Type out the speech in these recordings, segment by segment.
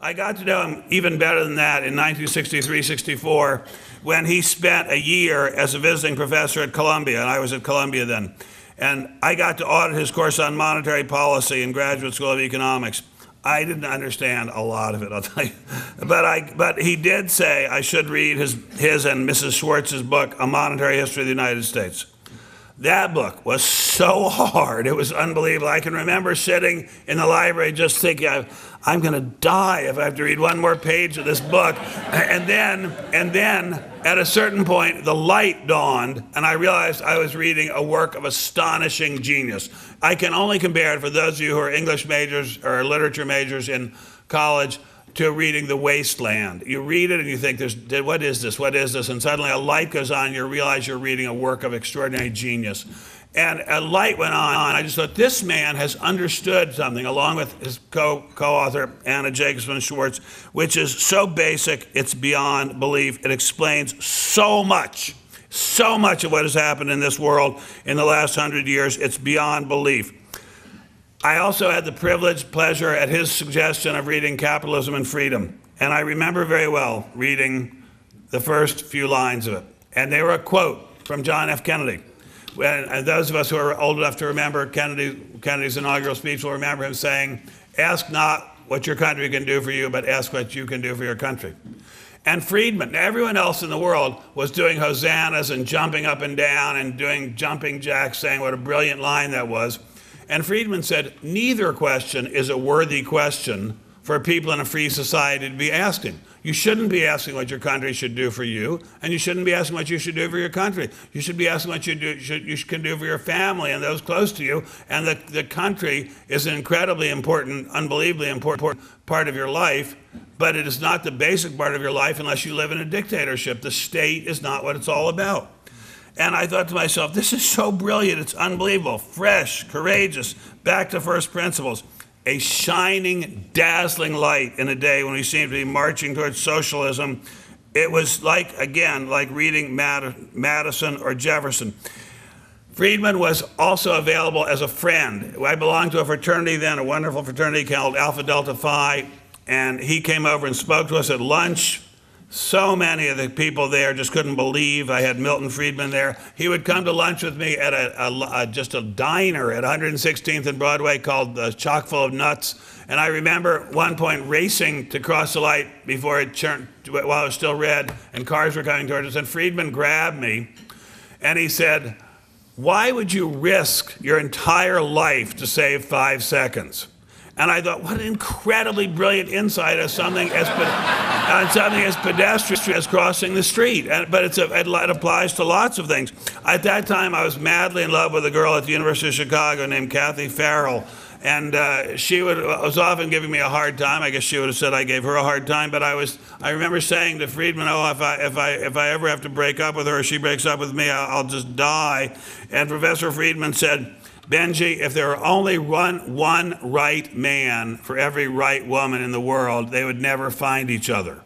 I got to know him even better than that in 1963-64 when he spent a year as a visiting professor at Columbia, and I was at Columbia then. And I got to audit his course on monetary policy in Graduate School of Economics. I didn't understand a lot of it, I'll tell you. But he did say I should read his and Mrs. Schwartz's book, A Monetary History of the United States. That book was so hard, it was unbelievable. I can remember sitting in the library just thinking, I'm gonna die if I have to read one more page of this book. And then at a certain point, the light dawned, and I realized I was reading a work of astonishing genius. I can only compare it, for those of you who are English majors or literature majors in college, to reading The Wasteland. You read it and you think, what is this? What is this? And suddenly a light goes on, you realize you're reading a work of extraordinary genius. And a light went on. I just thought, this man has understood something, along with his co-author, Anna Jacobson Schwartz, which is so basic, it's beyond belief. It explains so much of what has happened in this world in the last 100 years. It's beyond belief. I also had the pleasure at his suggestion of reading Capitalism and Freedom. And I remember very well reading the first few lines of it. And they were a quote from John F. Kennedy. And those of us who are old enough to remember Kennedy's inaugural speech will remember him saying, "Ask not what your country can do for you, but ask what you can do for your country." And Friedman, everyone else in the world was doing hosannas and jumping up and down and doing jumping jacks, saying what a brilliant line that was. And Friedman said, neither question is a worthy question for people in a free society to be asking. You shouldn't be asking what your country should do for you, and you shouldn't be asking what you should do for your country. You should be asking what you can do for your family and those close to you. And the country is an incredibly important, unbelievably important part of your life, but it is not the basic part of your life unless you live in a dictatorship. The state is not what it's all about. And I thought to myself, this is so brilliant, it's unbelievable, fresh, courageous, back to first principles. A shining, dazzling light in a day when we seem to be marching towards socialism. It was like, again, like reading Madison or Jefferson. Friedman was also available as a friend. I belonged to a fraternity then, a wonderful fraternity called Alpha Delta Phi, and he came over and spoke to us at lunch. So many of the people there just couldn't believe I had Milton Friedman there. He would come to lunch with me at just a diner at 116th and Broadway called Chock Full of Nuts. And I remember at one point racing to cross the light before it turned, while it was still red, and cars were coming towards us. And Friedman grabbed me and he said, "Why would you risk your entire life to save 5 seconds?" And I thought, what an incredibly brilliant insight on something as pedestrian as crossing the street. But it applies to lots of things. At that time, I was madly in love with a girl at the University of Chicago named Kathy Farrell. And she was often giving me a hard time. I guess she would have said I gave her a hard time. But I remember saying to Friedman, "Oh, if I ever have to break up with her or she breaks up with me, I'll just die." And Professor Friedman said, "Benji, if there were only one right man for every right woman in the world, they would never find each other."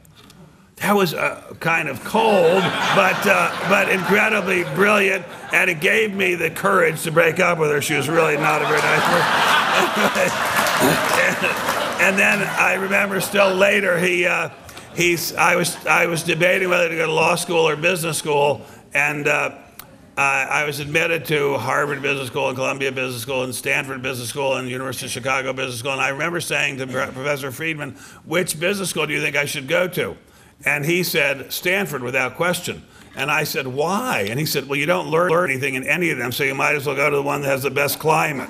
That was kind of cold, but incredibly brilliant, and it gave me the courage to break up with her. She was really not a very nice person. And then I remember still later, I was debating whether to go to law school or business school, and I was admitted to Harvard Business School and Columbia Business School and Stanford Business School and University of Chicago Business School. And I remember saying to Professor Friedman, "Which business school do you think I should go to?" And he said, "Stanford, without question." And I said, "Why?" And he said, "Well, you don't learn anything in any of them, so you might as well go to the one that has the best climate."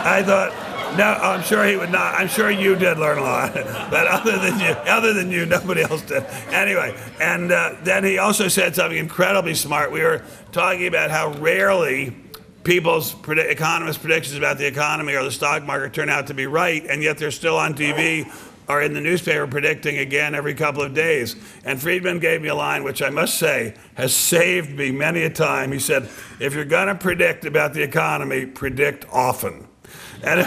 I thought, no, I'm sure he would not. I'm sure you did learn a lot, but other than you, nobody else did. Anyway, and then he also said something incredibly smart. We were talking about how rarely economists' predictions about the economy or the stock market turn out to be right, and yet they're still on TV or in the newspaper predicting again every couple of days. And Friedman gave me a line which I must say has saved me many a time. He said, "If you're going to predict about the economy, predict often." And it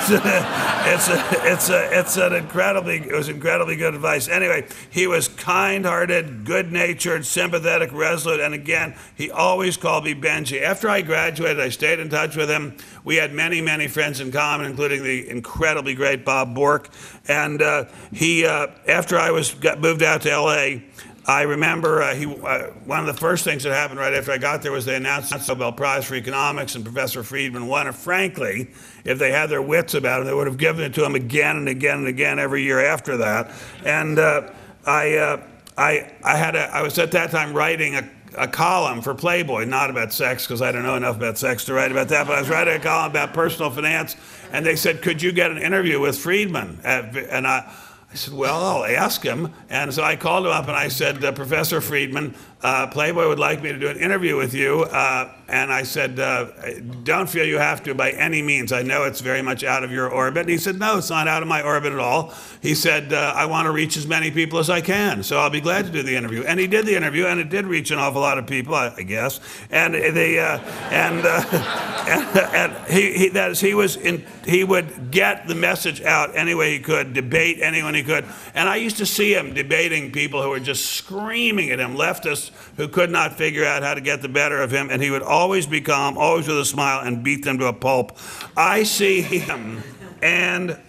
was incredibly good advice. Anyway, he was kind-hearted, good-natured, sympathetic, resolute, and again, he always called me Benji. After I graduated, I stayed in touch with him. We had many, many friends in common, including the incredibly great Bob Bork. And after I moved out to LA, I remember one of the first things that happened right after I got there was they announced the Nobel Prize for Economics, and Professor Friedman won it. Frankly, if they had their wits about it, they would have given it to him again and again and again every year after that. And I was at that time writing a column for Playboy, not about sex, because I don't know enough about sex to write about that, but I was writing a column about personal finance, and they said, could you get an interview with Friedman? And I said, well, I'll ask him. And so I called him up and I said, Professor Friedman, Playboy would like me to do an interview with you. And I said, don't feel you have to by any means. I know it's very much out of your orbit. And he said, no, it's not out of my orbit at all. He said, I want to reach as many people as I can, so I'll be glad to do the interview. And he did the interview, and it did reach an awful lot of people, I guess. And he would get the message out any way he could, debate anyone he could. And I used to see him debating people who were just screaming at him, leftists who could not figure out how to get the better of him, and he would always be calm, always with a smile, and beat them to a pulp. I see him and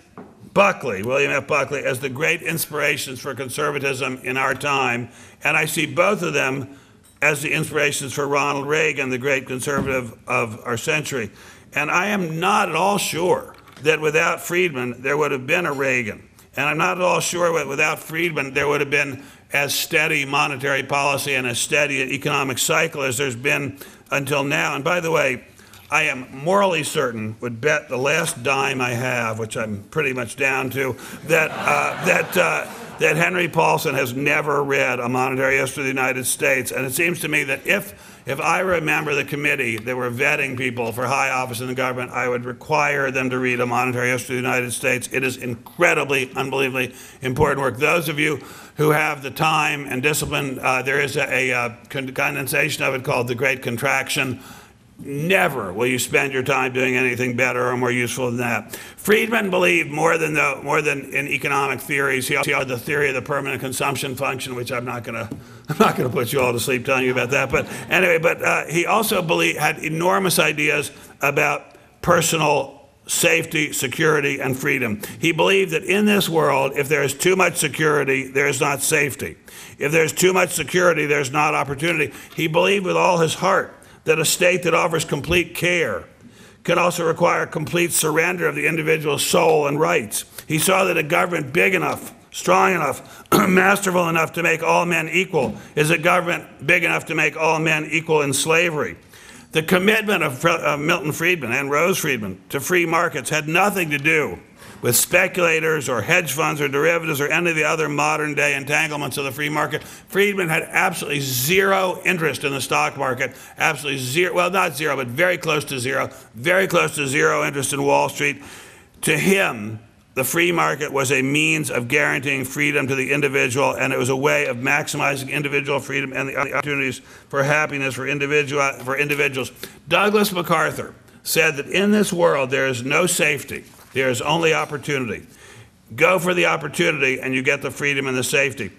Buckley, William F. Buckley, as the great inspirations for conservatism in our time, and I see both of them as the inspirations for Ronald Reagan, the great conservative of our century. And I am not at all sure that without Friedman there would have been a Reagan. And I'm not at all sure that without Friedman there would have been as steady monetary policy and as steady an economic cycle as there's been until now. And by the way, I am morally certain, would bet the last dime I have, which I'm pretty much down to, that Henry Paulson has never read A Monetary History of the United States. And it seems to me that if I remember the committee that were vetting people for high office in the government, I would require them to read A Monetary History of the United States. It is incredibly, unbelievably important work. Those of you who have the time and discipline, there is a condensation of it called The Great Contraction. Never will you spend your time doing anything better or more useful than that. Friedman believed more than in economic theories. He also had the theory of the permanent consumption function, which I'm not going to put you all to sleep telling you about that. But anyway, he also had enormous ideas about personal safety, security, and freedom. He believed that in this world, if there is too much security, there is not safety. If there's too much security, there's not opportunity. He believed with all his heart that a state that offers complete care can also require complete surrender of the individual's soul and rights. He saw that a government big enough, strong enough, masterful enough to make all men equal is a government big enough to make all men equal in slavery. The commitment of Milton Friedman and Rose Friedman to free markets had nothing to do with speculators or hedge funds or derivatives or any of the other modern day entanglements of the free market. Friedman had absolutely zero interest in the stock market, absolutely zero, well, not zero, but very close to zero interest in Wall Street. To him, the free market was a means of guaranteeing freedom to the individual, and it was a way of maximizing individual freedom and the opportunities for happiness for individuals. Douglas MacArthur said that in this world there is no safety. There is only opportunity. Go for the opportunity and you get the freedom and the safety.